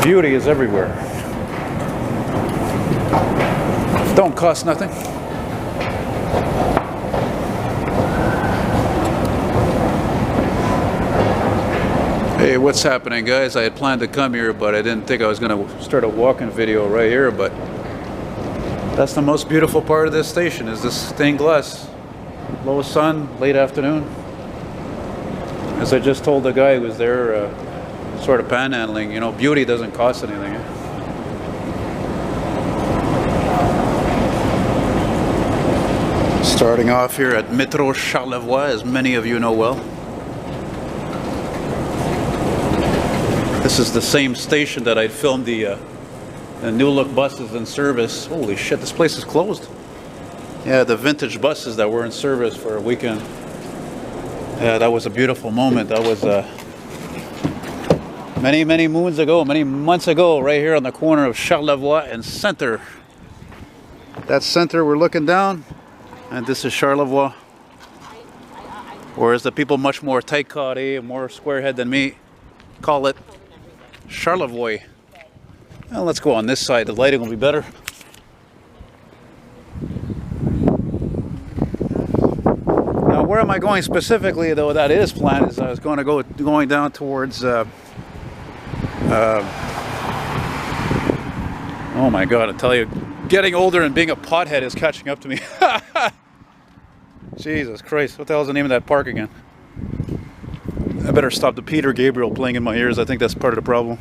Beauty is everywhere. Don't cost nothing. Hey, what's happening, guys? I had planned to come here, but I didn't think I was going to start a walking video right here, but that's the most beautiful part of this station, is this stained glass. Low sun, late afternoon. As I just told the guy who was there, sort of panhandling, you know, beauty doesn't cost anything. Starting off here at Metro Charlevoix, as many of you know well. This is the same station that I filmed the new look buses in service. Holy shit, this place is closed. Yeah, the vintage buses that were in service for a weekend. Yeah, that was a beautiful moment. That was many moons ago, many months ago, right here on the corner of Charlevoix and Center. That's Center, we're looking down, and this is Charlevoix. Whereas the people much more tight-caught, more square-head than me, call it Charlevoix. Well, let's go on this side, the lighting will be better. Now, where am I going specifically, though, that is planned, is I was going to going down towards oh my god, I tell you, getting older and being a pothead is catching up to me. Jesus Christ, what the hell is the name of that park again? I better stop the Peter Gabriel playing in my ears. I think that's part of the problem.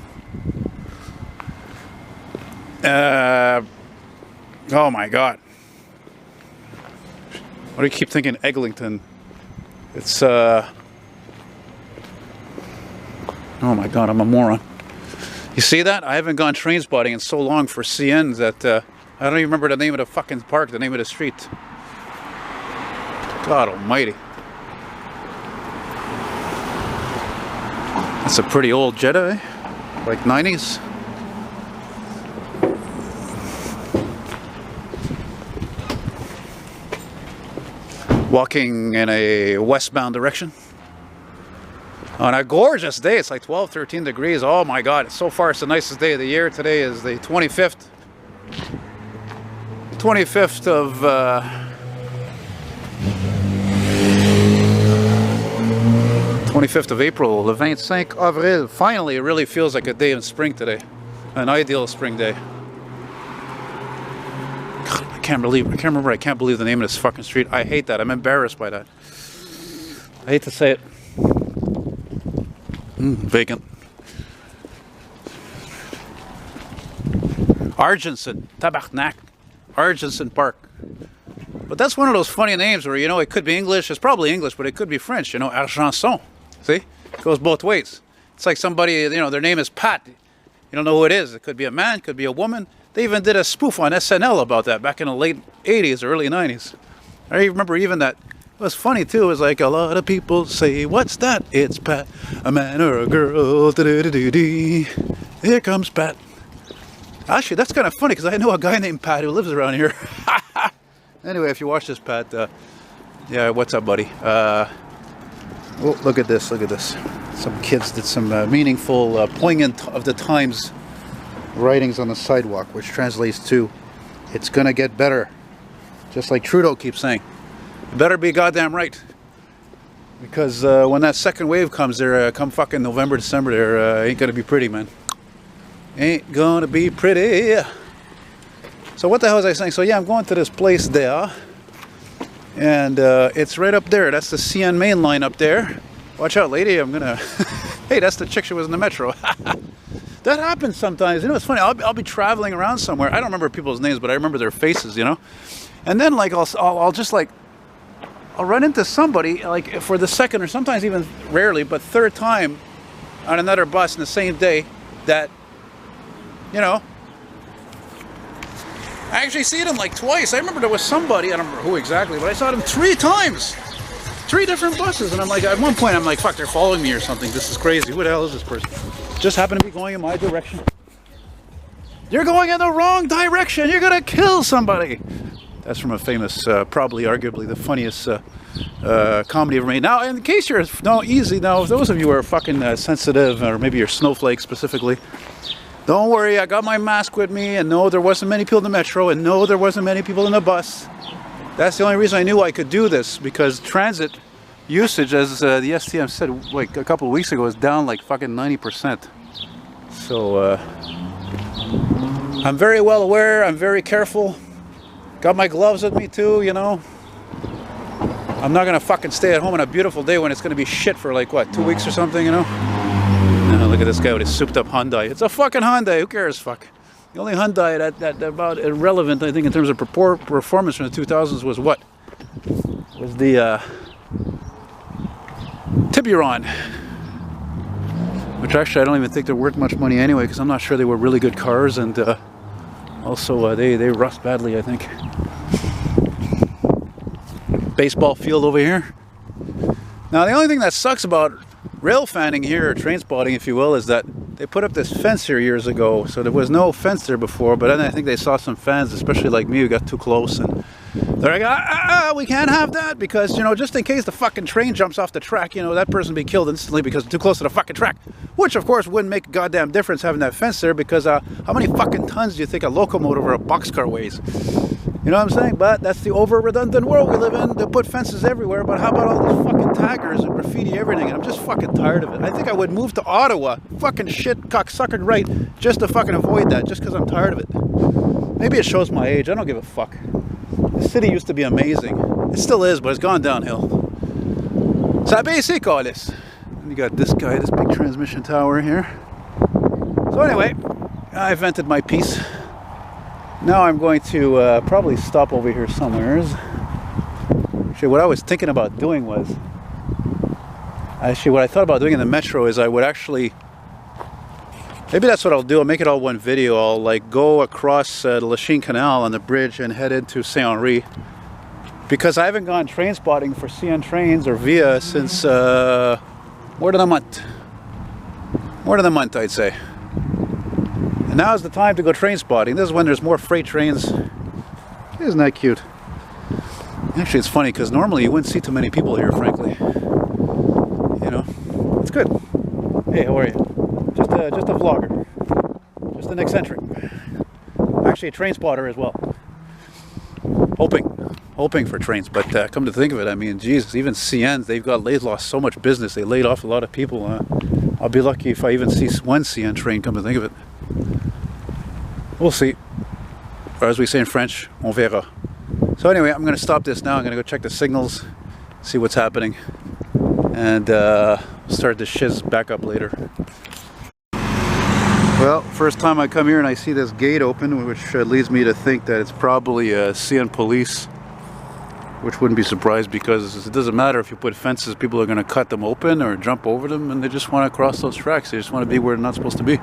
Oh my god. What do you keep thinking? Eglinton. It's oh my god, I'm a moron. You see that? I haven't gone train spotting in so long for CNs that I don't even remember the name of the fucking park, the name of the street. God almighty. That's a pretty old Jetta, eh? Like 90s. Walking in a westbound direction. On a gorgeous day, it's like 12, 13 degrees. Oh my god, so far it's the nicest day of the year. Today is the 25th. 25th of 25th of April, le 25 avril. Finally, it really feels like a day in spring today. An ideal spring day. God, I can't believe the name of this fucking street. I hate that. I'm embarrassed by that. I hate to say it. Vacant. Argenson, Tabarnak. Argenson Park. But that's one of those funny names where, you know, it could be English. It's probably English, but it could be French. You know, Argenson. See? It goes both ways. It's like somebody, you know, their name is Pat. You don't know who it is. It could be a man, could be a woman. They even did a spoof on SNL about that back in the late 80s or early 90s. I remember even that. It was funny too. It was like, a lot of people say, what's that? It's Pat, a man or a girl. Here comes Pat. Actually, that's kind of funny because I know a guy named Pat who lives around here. Anyway, if you watch this, Pat, yeah, what's up, buddy? Oh, look at this, look at this. Some kids did some meaningful, poignant of the times writings on the sidewalk, which translates to, it's gonna get better. Just like Trudeau keeps saying. You better be goddamn right. Because when that second wave comes there, come fucking November, December there, ain't gonna be pretty, man. Ain't gonna be pretty. So what the hell was I saying? So yeah, I'm going to this place there. And it's right up there. That's the CN main line up there. Watch out, lady. I'm gonna... Hey, that's the chick who was in the metro. That happens sometimes. You know, it's funny. I'll be traveling around somewhere. I don't remember people's names, but I remember their faces, you know? And then, like, I'll just, like... I'll run into somebody, like, for the second or sometimes even rarely, but third time on another bus in the same day that, you know, I actually see them like twice. I remember there was somebody, I don't remember who exactly, but I saw them 3 times. 3 different buses. And I'm like, at one point, I'm like, fuck, they're following me or something. This is crazy. Who the hell is this person? Just happened to be going in my direction. You're going in the wrong direction. You're going to kill somebody. That's from a famous, probably arguably the funniest comedy ever made. Now, in case you're, no, easy. Now, those of you who are fucking sensitive, or maybe you're snowflakes specifically, Don't worry, I got my mask with me, and no, there wasn't many people in the metro, and no, there wasn't many people in the bus. That's the only reason I knew I could do this, because transit usage, as the STM said like a couple of weeks ago, is down like fucking 90%. So I'm very well aware, I'm very careful. Got my gloves with me too, you know. I'm not gonna fucking stay at home on a beautiful day when it's gonna be shit for like what, 2 weeks or something, you know? No, look at this guy with his souped up Hyundai. It's a fucking Hyundai, who cares, fuck. The only Hyundai that about irrelevant, I think, in terms of performance from the 2000s was what? Was the Tiburon. Which actually I don't even think they're worth much money anyway, because I'm not sure they were really good cars, and also they rust badly, I think. Baseball field over here. Now the only thing that sucks about rail fanning here, or train spotting if you will, is that they put up this fence here years ago, so there was no fence there before, but then I think they saw some fans, especially like me, who got too close, and they're like, we can't have that, because, you know, just in case the fucking train jumps off the track, you know, that person be killed instantly because they're too close to the fucking track. Which, of course, wouldn't make a goddamn difference having that fence there, because how many fucking tons do you think a locomotive or a boxcar weighs? You know what I'm saying? But that's the over-redundant world we live in. They put fences everywhere, but how about all these fucking taggers and graffiti everything? And I'm just fucking tired of it. I think I would move to Ottawa, fucking shit, cocksuckered right, just to fucking avoid that, just because I'm tired of it. Maybe it shows my age. I don't give a fuck. The city used to be amazing. It still is, but it's gone downhill. Ça basic all this. And you got this guy, this big transmission tower here. So anyway, I vented my piece. Now I'm going to probably stop over here somewhere. Actually, what I was thinking about doing was, what I thought about doing in the metro is I would actually, maybe that's what I'll do. I'll make it all one video. I'll like go across the Lachine Canal on the bridge and head into Saint-Henri, because I haven't gone train spotting for CN trains or Via since more than a month. More than a month, I'd say. And now's the time to go train spotting. This is when there's more freight trains. Isn't that cute? Actually, it's funny because normally you wouldn't see too many people here, frankly. You know, it's good. Hey, how are you? Just a vlogger. Just an eccentric. Actually, a train spotter as well. Hoping for trains, but come to think of it, I mean, Jesus, even CNs, they've lost so much business. They laid off a lot of people. I'll be lucky if I even see one CN train, come to think of it. We'll see. Or as we say in French, on verra. So anyway, I'm going to stop this now. I'm going to go check the signals, see what's happening, and start the shiz back up later. Well, first time I come here and I see this gate open, which leads me to think that it's probably CN police, which wouldn't be surprised, because it doesn't matter if you put fences, people are going to cut them open or jump over them, and they just want to cross those tracks. They just want to be where they're not supposed to be,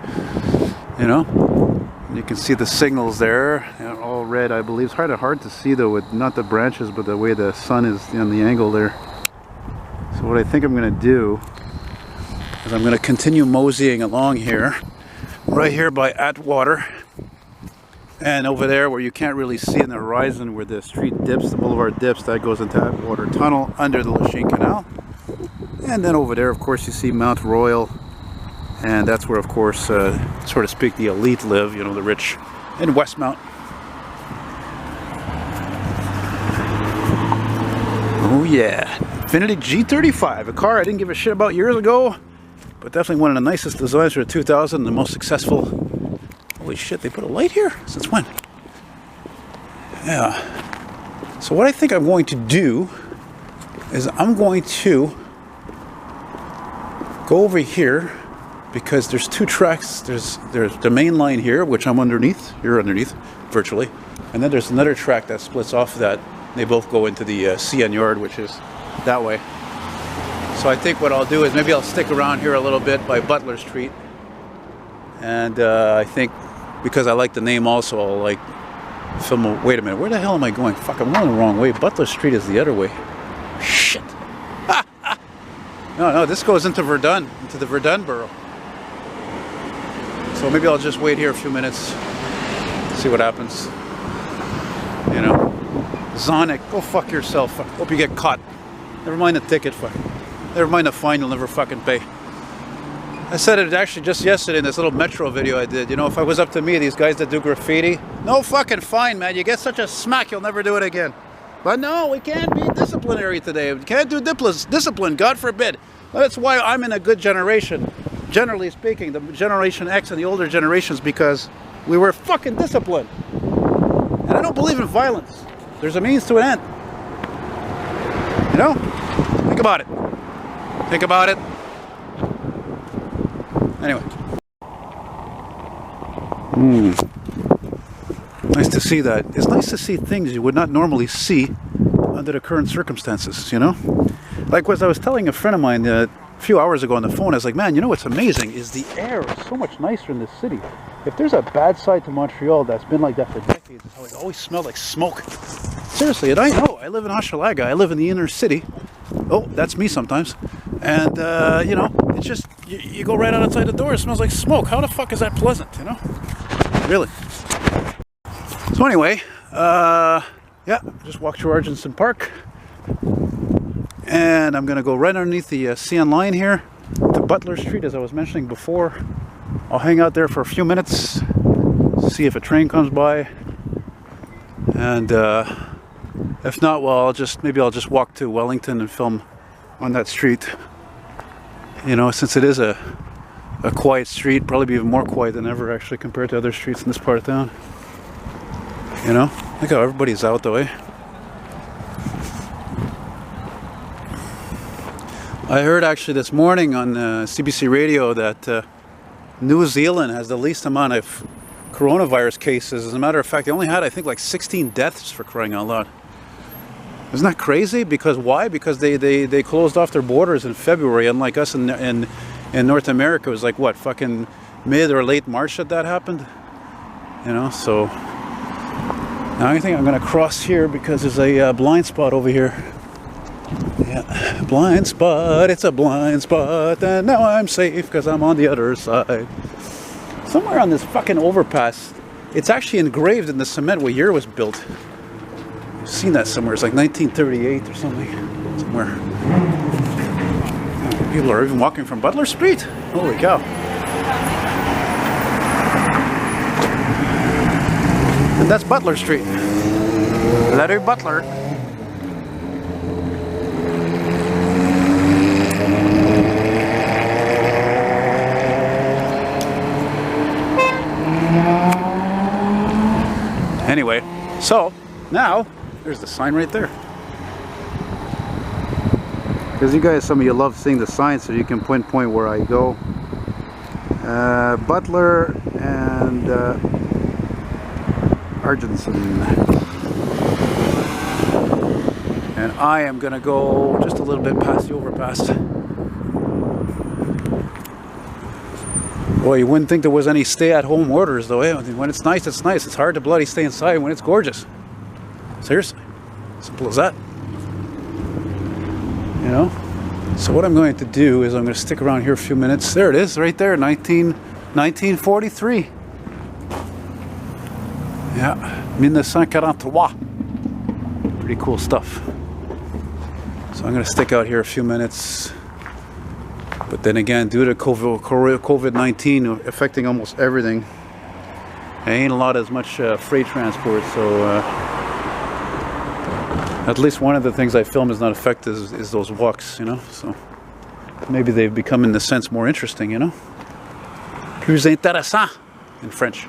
you know? And you can see the signals there, all red, I believe. It's hard to see though, with not the branches, but the way the sun is on the angle there. So what I think I'm going to do is I'm going to continue moseying along here, right here by Atwater, and over there where you can't really see in the horizon where the street dips, the boulevard dips, that goes into Atwater Tunnel under the Lachine Canal. And then over there, of course, you see Mount Royal, and that's where, of course, so to speak, the elite live, you know, the rich, in Westmount. Oh yeah, Infiniti G35, a car I didn't give a shit about years ago, but definitely one of the nicest designs for the 2000, the most successful. Holy shit, they put a light here? Since when? Yeah. So what I think I'm going to do is I'm going to go over here, because there's two tracks. There's the main line here, which I'm underneath. You're underneath, virtually. And then there's another track that splits off of that. They both go into the CN yard, which is that way. So I think what I'll do is maybe I'll stick around here a little bit by Butler Street. And I think, because I like the name also, I'll like film a, wait a minute, where the hell am I going? Fuck, I'm going the wrong way. Butler Street is the other way. Shit. No, this goes into Verdun, into the Verdun borough. So maybe I'll just wait here a few minutes, see what happens. You know, Zonic, go fuck yourself. Hope you get caught. Never mind the ticket. Never mind the fine you'll never fucking pay. I said it actually just yesterday in this little Metro video I did. You know, if it was up to me, these guys that do graffiti, no fucking fine, man. You get such a smack, you'll never do it again. But no, we can't be disciplinary today. We can't do discipline, God forbid. That's why I'm in a good generation, generally speaking, the Generation X and the older generations, because we were fucking disciplined. And I don't believe in violence. There's a means to an end. You know? Think about it. Think about it. Anyway. Nice to see that. It's nice to see things you would not normally see under the current circumstances, you know? Like as I was telling a friend of mine a few hours ago on the phone, I was like, man, you know what's amazing is the air is so much nicer in this city. If there's a bad side to Montreal that's been like that for decades, it's how it always smelled like smoke. Seriously, and I know. I live in Hochelaga. I live in the inner city. Oh, that's me sometimes. And, you know, it's just, you go right outside the door, it smells like smoke. How the fuck is that pleasant, you know? Really. So anyway, yeah, just walked through Argenson Park. And I'm going to go right underneath the CN line here to Butler Street, as I was mentioning before. I'll hang out there for a few minutes, see if a train comes by. And if not, well, maybe I'll just walk to Wellington and film on that street. You know, since it is a quiet street, probably be even more quiet than ever actually compared to other streets in this part of town. You know, look how everybody's out though, eh? I heard actually this morning on CBC radio that New Zealand has the least amount of coronavirus cases. As a matter of fact, they only had, I think, like 16 deaths, for crying out loud. Isn't that crazy? Because why? Because they closed off their borders in February, unlike us in North America. It was like, what, fucking mid or late March that happened? You know, so now I think I'm going to cross here because there's a blind spot over here. Yeah, blind spot, it's a blind spot, and now I'm safe because I'm on the other side. Somewhere on this fucking overpass, it's actually engraved in the cement what year it was built. I've seen that somewhere. It's like 1938 or something. Somewhere. People are even walking from Butler Street. Holy cow. And that's Butler Street. Larry Butler. Anyway, so now there's the sign right there. Because you guys, some of you love seeing the sign, so you can pinpoint where I go. Butler and Argenson. And I am gonna go just a little bit past the overpass. Boy, you wouldn't think there was any stay-at-home orders, though. Eh? When it's nice, it's nice. It's hard to bloody stay inside when it's gorgeous. Seriously. Simple as that. You know? So what I'm going to do is I'm going to stick around here a few minutes. There it is, right there, 1943. Yeah, 1943. Pretty cool stuff. So I'm going to stick out here a few minutes. But then again, due to COVID-19 affecting almost everything, there ain't a lot as much freight transport, so at least one of the things I film is not affected is those walks, you know, so maybe they've become in a sense more interesting, you know, plus intéressant in French.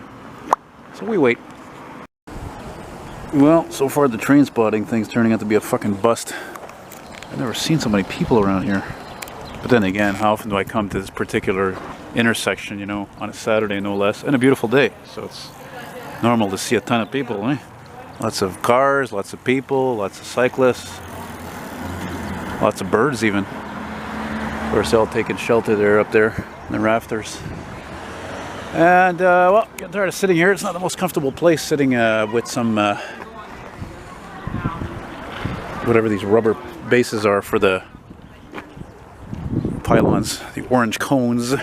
So we wait. Well, so far the train spotting thing's turning out to be a fucking bust. I've never seen so many people around here. But then again, how often do I come to this particular intersection, you know, on a Saturday no less, and a beautiful day, so it's normal to see a ton of people, eh? Lots of cars, lots of people, lots of cyclists, lots of birds even. Of course, they're all taking shelter there up there in the rafters. And, well, getting tired of sitting here. It's not the most comfortable place, sitting with some, whatever these rubber bases are for the pylons, the orange cones.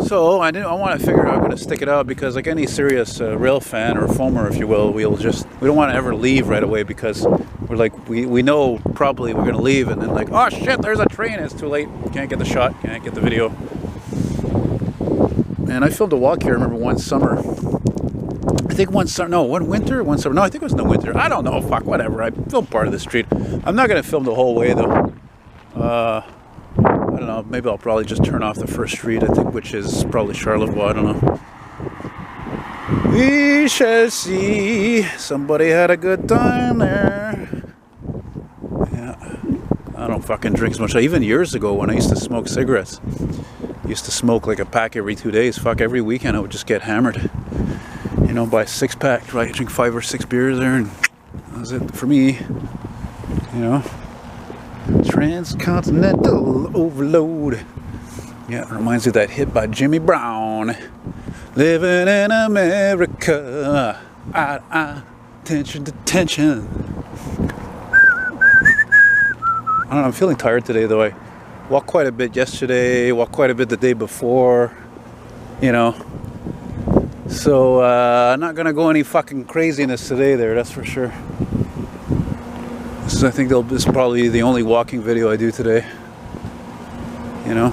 So I want to figure out I'm going to stick it out because, like any serious rail fan or foamer, if you will, we don't want to ever leave right away because we're we're like, we know probably we're gonna leave, and then like, oh shit, there's a train. It's too late. Can't get the shot. Can't get the video. And I filmed a walk here. I remember one summer. I think one summer. No, one winter. One summer. No, I think it was in the winter. I don't know. Fuck, whatever. I filmed part of the street. I'm not gonna film the whole way though. I don't know. Maybe I'll probably just turn off the first street. I think, which is probably Charlottesville. I don't know. We shall see. Somebody had a good time there. Yeah. I don't fucking drink as much. Even years ago when I used to smoke cigarettes, I used to smoke like a pack every 2 days. Fuck, every weekend I would just get hammered. You know, buy a 6-pack, right? Drink 5 or 6 beers there, and that was it for me. You know, transcontinental overload. Yeah, it reminds me of that hit by Jimmy Brown. Living in America. Tension to tension. I don't know, I'm feeling tired today though. I walked quite a bit yesterday, walked quite a bit the day before, you know. So, I'm not gonna go any fucking craziness today there, that's for sure. I think this is probably the only walking video I do today. You know?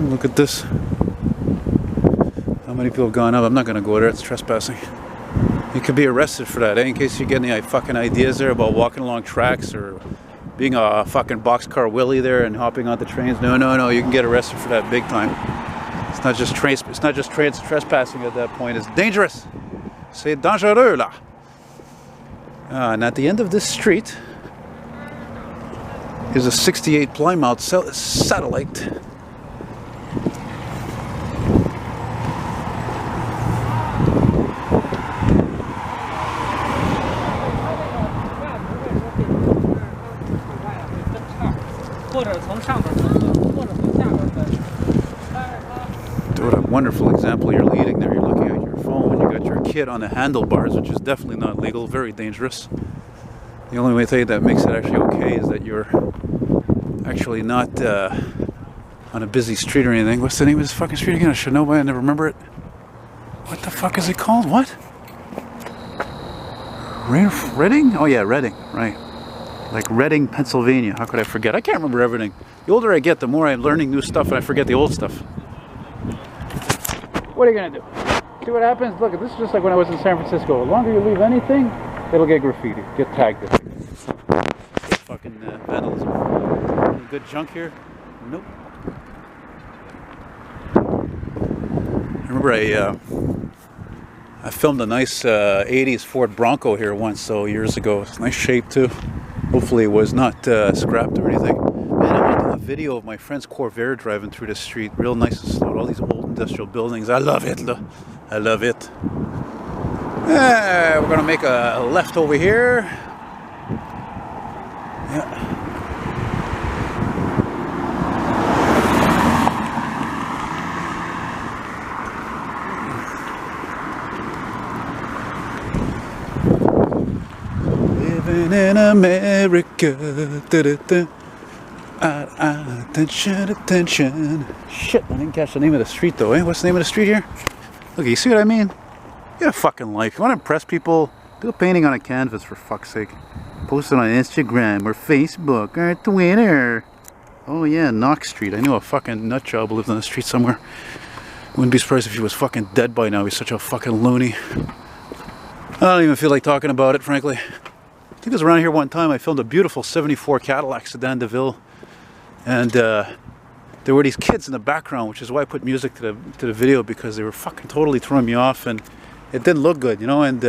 Look at this. How many people have gone up? I'm not gonna go there, it's trespassing. You could be arrested for that, eh? In case you get any fucking ideas there about walking along tracks or being a fucking boxcar willy there and hopping onto trains. No, you can get arrested for that big time. It's not just trespassing at that point. It's dangerous. C'est dangereux là. And at the end of this street is a 68 Plymouth satellite. What a wonderful example you're leading there. You're looking at your phone, you got your kid on the handlebars, which is definitely not legal, very dangerous. The only thing that makes it actually okay is that you're actually not on a busy street or anything. What's the name of this fucking street again? I should know, but I never remember it. What the fuck is it called? What? Reading? Oh yeah, Reading, right. Like Reading, Pennsylvania. How could I forget? I can't remember everything. The older I get, the more I'm learning new stuff and I forget the old stuff. What are you gonna do? See what happens? Look, this is just like when I was in San Francisco. The longer you leave anything, it'll get graffiti, get tagged. Fucking vandalism. Any good junk here? Nope. I remember I filmed a nice 80s Ford Bronco here once, so years ago. It's nice shape too. Hopefully it was not scrapped or anything. Man, I want to do a video of my friend's Corvair driving through the street. Real nice and slow. All these old industrial buildings. I love it. I love it. We're going to make a left over here. Yeah. Living in America. Da-da-da. Attention. Shit, I didn't catch the name of the street though, eh? What's the name of the street here? Look, you see what I mean? Get a fucking life. You want to impress people? Do a painting on a canvas for fuck's sake. Post it on Instagram or Facebook or Twitter. Oh yeah, Knox Street. I knew a fucking nutjob lived on the street somewhere. Wouldn't be surprised if he was fucking dead by now. He's such a fucking loony. I don't even feel like talking about it, frankly. I think it was around here one time I filmed a beautiful 74 Cadillac Sedan DeVille. And there were these kids in the background, which is why I put music to the video, because they were fucking totally throwing me off and it didn't look good, you know. And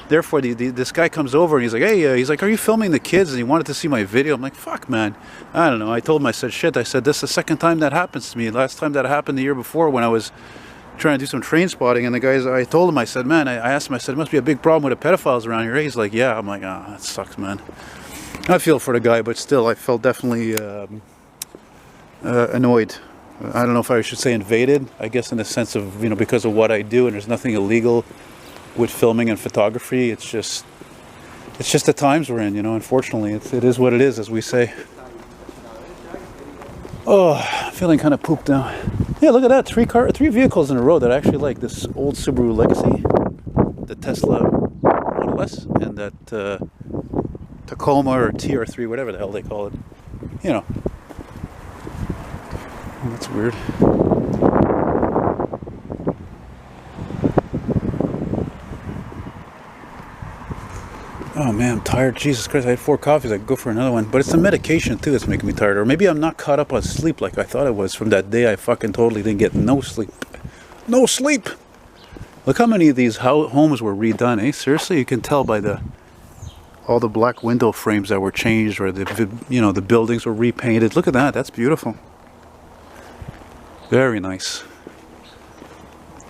therefore this guy comes over and he's like, hey, he's like, are you filming the kids? And he wanted to see my video. I'm like, fuck, man. I don't know. I told him, I said, shit. I said, this is the second time that happens to me. Last time that happened the year before when I was trying to do some train spotting. And the guys, I told him, I said, man, I asked him, I said, it must be a big problem with the pedophiles around here. He's like, yeah. I'm like, ah, that sucks, man. I feel for the guy, but still, I felt definitely annoyed. I don't know if I should say invaded. I guess in the sense of, you know, because of what I do, and there's nothing illegal with filming and photography. It's just the times we're in, you know. Unfortunately, it is what it is, as we say. Oh, I'm feeling kind of pooped now. Yeah, look at that. Three vehicles in a row that I actually like. This old Subaru Legacy, the Tesla Model S, and that Tacoma or TR3, whatever the hell they call it. You know. That's weird. Oh man, I'm tired. Jesus Christ, I had 4 coffees. I could go for another one. But it's the medication too that's making me tired. Or maybe I'm not caught up on sleep like I thought I was from that day I fucking totally didn't get no sleep. No sleep! Look how many of these homes were redone, eh? Seriously, you can tell by all the black window frames that were changed, or the buildings were repainted. Look at that, that's beautiful. Very nice.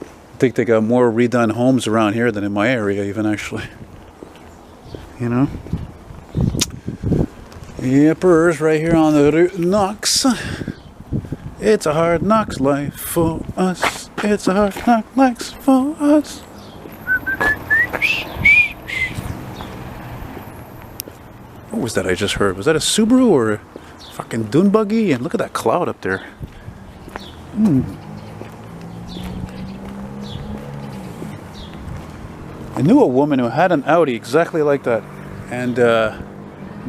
I think they got more redone homes around here than in my area even, actually. You know? Yippers, right here on the Route Knox. It's a hard knocks life for us. It's a hard knock life for us. What was that I just heard? Was that a Subaru or a fucking dune buggy? And look at that cloud up there. I knew a woman who had an Audi exactly like that, and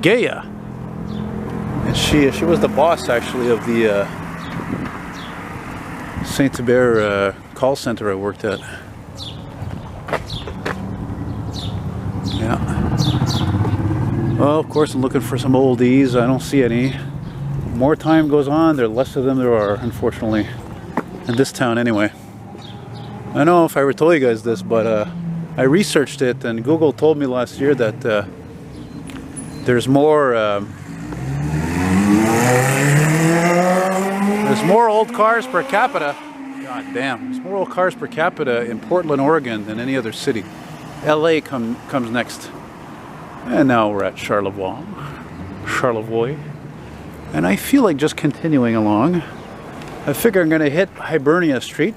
Gaia, and she was the boss actually of the Saint-Hubert call center I worked at. Yeah. Well, of course I'm looking for some oldies. I don't see any. More time goes on, the less of them there are, unfortunately, in this town anyway. I don't know if I ever told you guys this, but I researched it, and Google told me last year that there's more old cars per capita. God damn, there's more old cars per capita in Portland, Oregon than any other city. LA comes next. And now we're at Charlevoix. And I feel like just continuing along. I figure I'm going to hit Hibernia Street.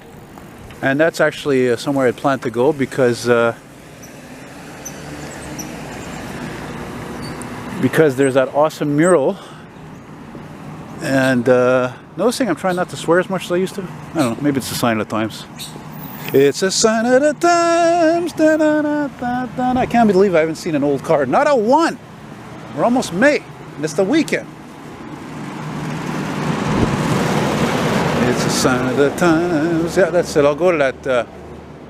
And that's actually somewhere I plan to go because there's that awesome mural. And noticing I'm trying not to swear as much as I used to. I don't know, maybe it's a sign of the times. It's a sign of the times. Da, da, da, da, da. I can't believe I haven't seen an old car. Not a one. We're almost May. And it's the weekend. It's a sign of the times. Yeah, that's it. I'll go to that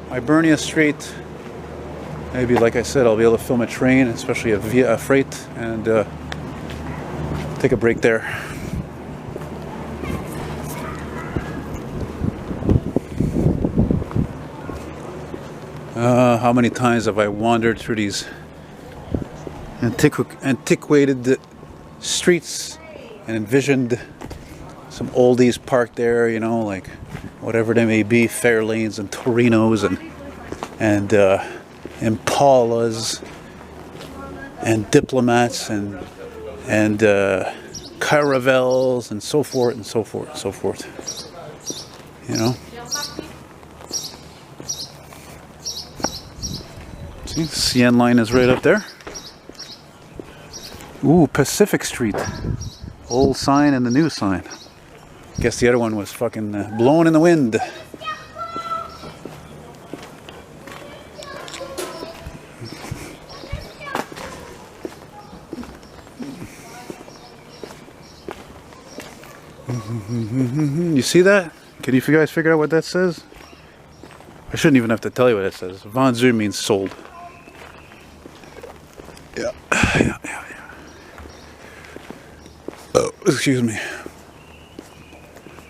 Hibernia Street. Maybe, like I said, I'll be able to film a train, especially a freight, and take a break there. How many times have I wandered through these antiquated streets and envisioned some oldies parked there, you know, like whatever they may be, Fairlanes and Torinos and Impalas and Diplomats and Caravels and so forth and so forth and so forth, you know. See, the CN line is right up there. Ooh, Pacific Street. Old sign and the new sign. Guess the other one was fucking blown in the wind. You see that? Can you guys figure out what that says? I shouldn't even have to tell you what it says. Vendu means sold. Yeah. Oh, excuse me.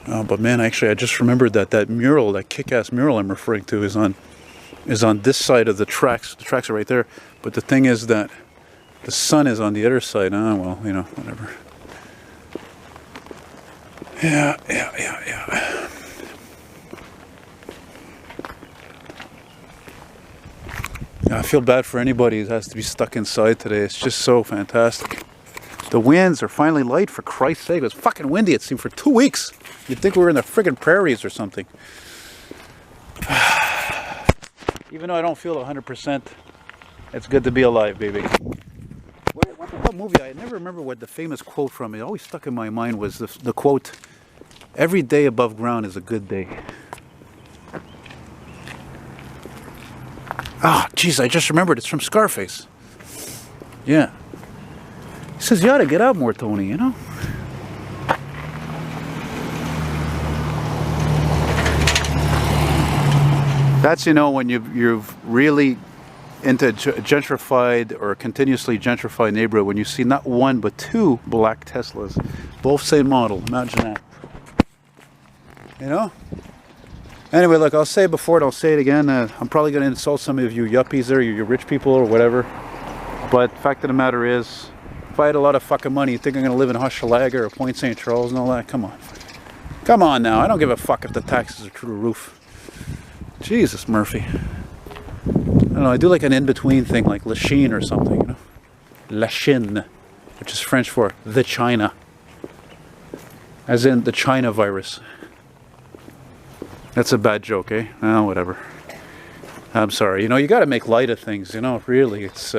But man, actually, I just remembered that mural, that kick-ass mural I'm referring to, is on this side of the tracks. The tracks are right there. But the thing is that the sun is on the other side. Well, you know, whatever. Yeah. I feel bad for anybody who has to be stuck inside today. It's just so fantastic. The winds are finally light, for Christ's sake. It was fucking windy, it seemed, for 2 weeks. You'd think we were in the friggin' prairies or something. Even though I don't feel 100%, it's good to be alive, baby. What the hell movie? I never remember what the famous quote from it always stuck in my mind was the quote, Every day above ground is a good day. Ah, jeez, I just remembered. It's from Scarface. Yeah. He says, you ought to get out more, Tony, you know? That's, you know, when you've really into a gentrified or continuously gentrified neighborhood, when you see not one but two black Teslas, both same model. Imagine that. You know? Anyway, look, I'll say it before and I'll say it again. I'm probably going to insult some of you yuppies there, you rich people or whatever. But the fact of the matter is, if I had a lot of fucking money, you think I'm going to live in Hochelaga or Pointe St. Charles and all that? Come on. Come on now. I don't give a fuck if the taxes are through the roof. Jesus, Murphy. I don't know, I do like an in-between thing like La Chine or something, you know? La Chine, which is French for the China. As in the China virus. That's a bad joke, eh? Oh, whatever. I'm sorry. You know, you got to make light of things, you know, really. It's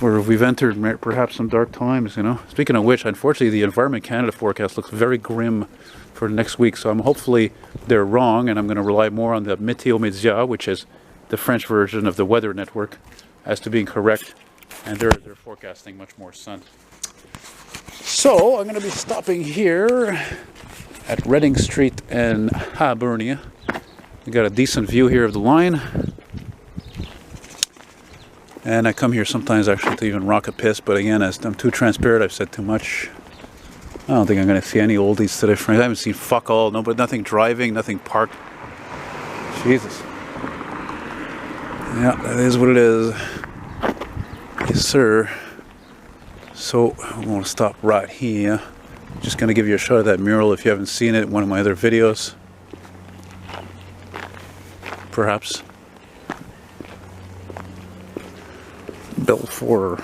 where we've entered perhaps some dark times, you know. Speaking of which, unfortunately, the Environment Canada forecast looks very grim for next week. So hopefully they're wrong, and I'm going to rely more on the Météo Média, which is the French version of the Weather Network, as to being correct. And they're forecasting much more sun. So I'm going to be stopping here at Reading Street in Hibernia. We got a decent view here of the line. And I come here sometimes actually to even rock a piss, but again, as I'm too transparent, I've said too much. I don't think I'm going to see any oldies today, friends. I haven't seen fuck all, no, but nothing driving, nothing parked. Jesus. Yeah, that is what it is. Yes, sir. So, I'm going to stop right here. Just going to give you a shot of that mural if you haven't seen it in one of my other videos. Perhaps. Belfort.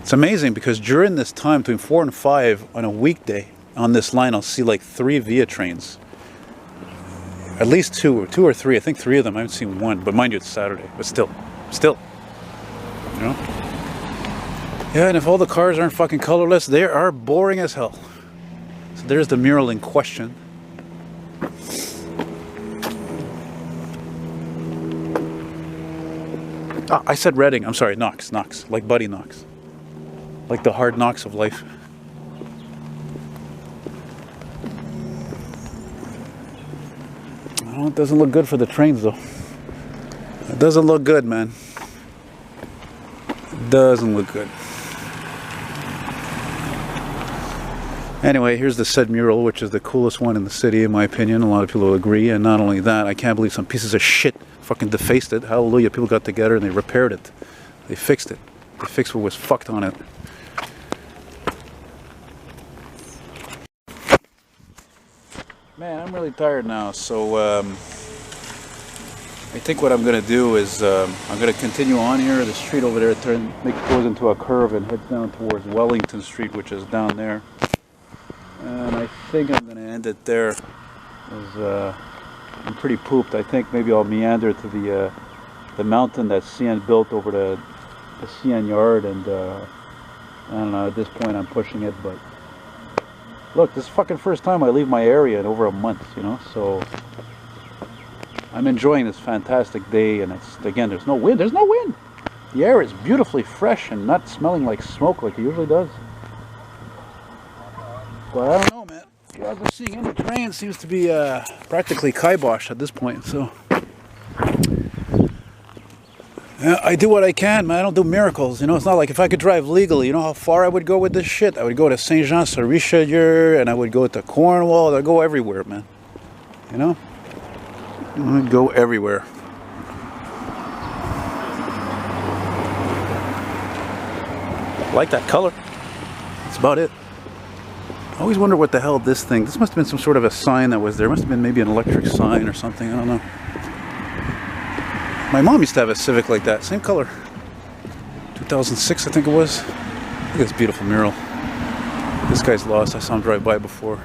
It's amazing because during this time, between 4 and 5 on a weekday, on this line, I'll see like 3 Via trains. At least 2 or 3. I think 3 of them. I haven't seen 1, but mind you, it's Saturday. But still, you know. Yeah, and if all the cars aren't fucking colorless, they are boring as hell. So there's the mural in question. Ah, I said Reading. I'm sorry, Knox, like Buddy Knox. Like the hard knocks of life. Oh, it doesn't look good for the trains, though. It doesn't look good, man. It doesn't look good. Anyway, here's the said mural, which is the coolest one in the city, in my opinion. A lot of people will agree. And not only that, I can't believe some pieces of shit fucking defaced it. Hallelujah, people got together and they repaired it. They fixed it. They fixed what was fucked on it. Man, I'm really tired now, so I think what I'm going to do is I'm going to continue on here. The street over there goes into a curve and heads down towards Wellington Street, which is down there. And I think I'm going to end it there. I'm pretty pooped. I think maybe I'll meander to the mountain that CN built over the CN yard, and I don't know, at this point I'm pushing it, but look, this is fucking first time I leave my area in over a month, you know, so I'm enjoying this fantastic day, and it's, again, there's no wind. The air is beautifully fresh and not smelling like smoke like it usually does. But I don't know, man. I wasn't seeing any trains. Seems to be practically kiboshed at this point, so yeah, I do what I can, man. I don't do miracles, you know. It's not like if I could drive legally, you know how far I would go with this shit? I would go to Saint-Jean-sur-Richelieu, and I would go to Cornwall. I'd go everywhere, man. You know? I would go everywhere. I like that color. That's about it. I always wonder what the hell this thing... This must have been some sort of a sign that was there. It must have been maybe an electric sign or something. I don't know. My mom used to have a Civic like that. Same color. 2006, I think it was. Look at this beautiful mural. This guy's lost. I saw him drive by before.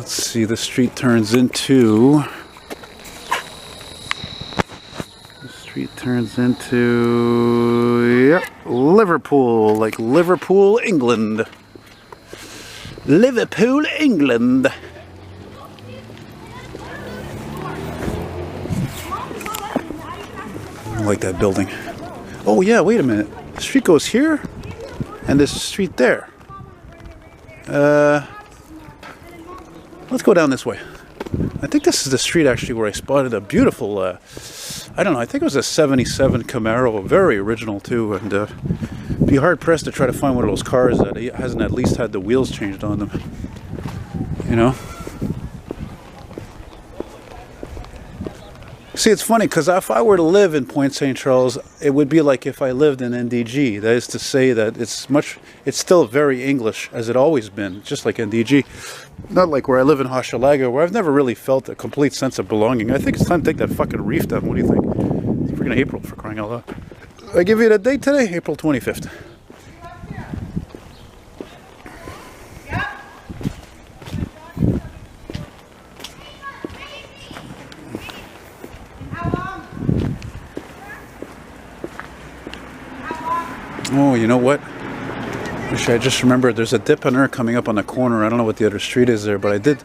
let's see, the street turns into... Yep, Liverpool, like Liverpool, England. Liverpool, England. I like that building. Oh yeah, wait a minute. The street goes here, and there's a street there. Let's go down this way. I think this is the street actually where I spotted a beautiful, I don't know, I think it was a 77 Camaro, very original too, and be hard pressed to try to find one of those cars that hasn't at least had the wheels changed on them, you know? See, it's funny because if I were to live in Pointe St. Charles, it would be like if I lived in NDG. That is to say that it's still very English, as it always been, just like NDG. Not like where I live in Hochelaga, where I've never really felt a complete sense of belonging. I think it's time to take that fucking reef down. What do you think? It's freaking April, for crying out loud. I give you the date today, April 25th. Oh, you know what? Actually, I just remembered there's a dépanneur coming up on the corner. I don't know what the other street is there, but I did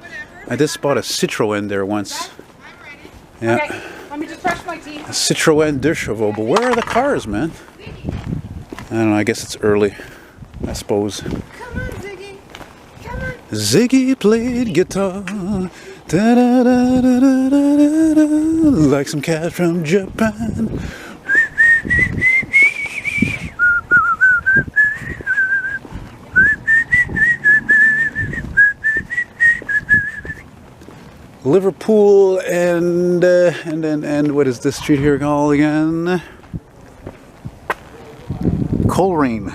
spot a Citroën there once. Yeah. Okay, let me just brush my teeth. A Citroën deux chevaux. But where are the cars, man? I don't know. I guess it's early, I suppose. Come on, Ziggy. Come on. Ziggy played guitar. Da, da, da, da, da, da, da, like some cat from Japan. Liverpool and what is this street here called again? Coleraine.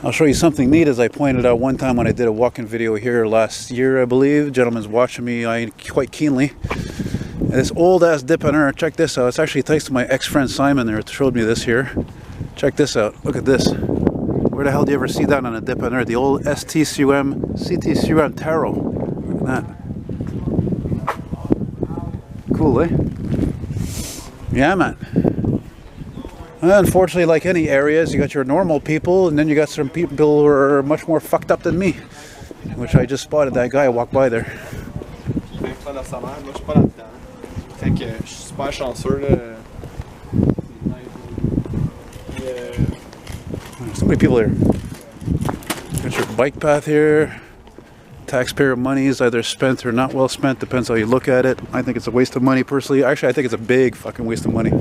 I'll show you something neat, as I pointed out one time when I did a walk-in video here last year, I believe. Gentleman's watching me quite keenly. And this old-ass dépanneur, check this out. It's actually thanks to my ex-friend Simon there. It showed me this here. Check this out. Look at this. Where the hell do you ever see that on a dépanneur? The old STCUM, CTCUM Taro. Look at that. Cool, eh? Yeah, man. Unfortunately, like any areas, you got your normal people, and then you got some people who are much more fucked up than me. Which I just spotted that guy walk by there. So many people here. Got your bike path here. Taxpayer money is either spent or not well spent, depends how you look at it. I think it's a waste of money personally. Actually, I think it's a big fucking waste of money.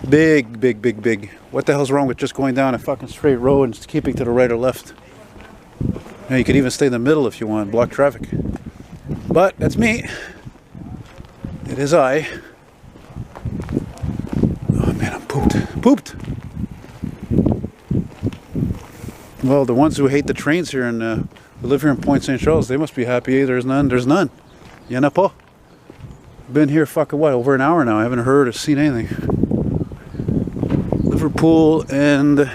Big. What the hell's wrong with just going down a fucking straight road and just keeping to the right or left? You know, you could even stay in the middle if you want, block traffic. But that's me. It is I. Oh man, I'm pooped. Well, the ones who hate the trains here and who live here in Pointe St. Charles, they must be happy. There's none. Y'en a pas. Been here fucking what, over an hour now. I haven't heard or seen anything. Liverpool and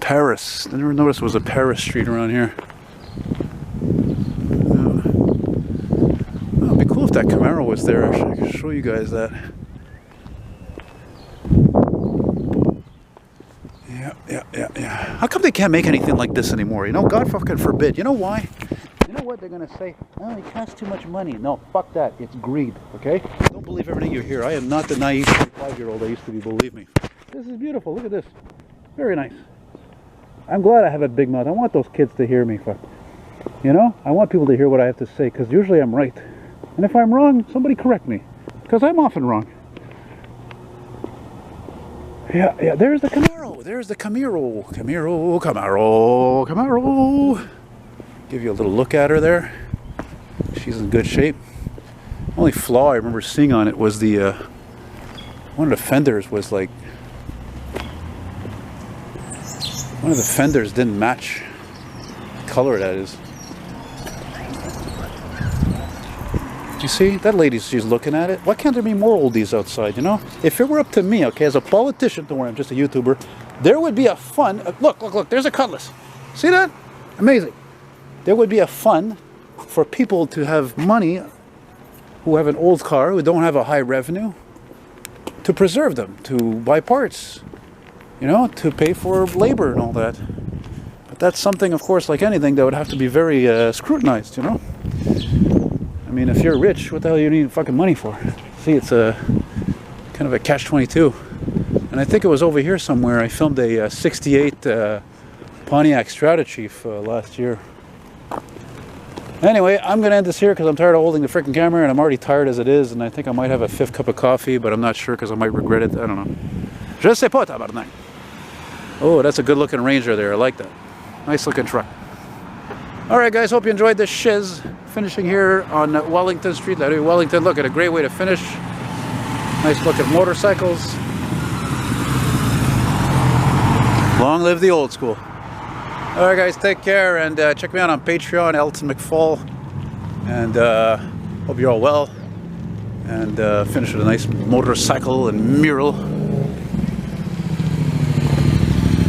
Paris. I never noticed there was a Paris street around here. Oh, it'd be cool if that Camaro was there. Actually, I could show you guys that. Yeah. How come they can't make anything like this anymore? You know, God fucking forbid. You know why? You know what they're gonna say? Oh, it costs too much money. No, fuck that. It's greed, okay? Don't believe everything you hear. I am not the naive 25-year-old I used to be, believe me. This is beautiful. Look at this. Very nice. I'm glad I have a big mouth. I want those kids to hear me. You know? I want people to hear what I have to say, because usually I'm right. And if I'm wrong, somebody correct me. Because I'm often wrong. Yeah, there's the Camaro. There's the Camaro. Camaro. Give you a little look at her there. She's in good shape. Only flaw I remember seeing on it was the one of the fenders was like, one of the fenders didn't match the color that is. You see, that lady's, she's looking at it. Why can't there be more oldies outside, you know? If it were up to me, okay, as a politician, don't worry, I'm just a YouTuber, there would be a fun, look, there's a Cutlass. See that? Amazing. There would be a fund for people to have money who have an old car, who don't have a high revenue, to preserve them, to buy parts, you know, to pay for labor and all that. But that's something, of course, like anything, that would have to be very scrutinized, you know. I mean, if you're rich, what the hell do you need fucking money for? See, it's a kind of a catch-22. And I think it was over here somewhere. I filmed a 68 Pontiac Stratachief last year. Anyway, I'm going to end this here because I'm tired of holding the freaking camera, and I'm already tired as it is, and I think I might have a 5th cup of coffee, but I'm not sure because I might regret it. I don't know. Je sais pas, tabarnak. Oh, that's a good looking Ranger there. I like that. Nice looking truck. Alright guys, hope you enjoyed this shiz. Finishing here on Wellington Street. La Rue Wellington. Look at a great way to finish. Nice look at motorcycles. Long live the old school. Alright guys, take care, and check me out on Patreon, Elton McFall. And hope you're all well. And finish with a nice motorcycle and mural.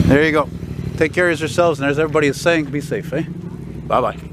There you go. Take care of yourselves, and as everybody is saying, be safe, eh? Bye-bye.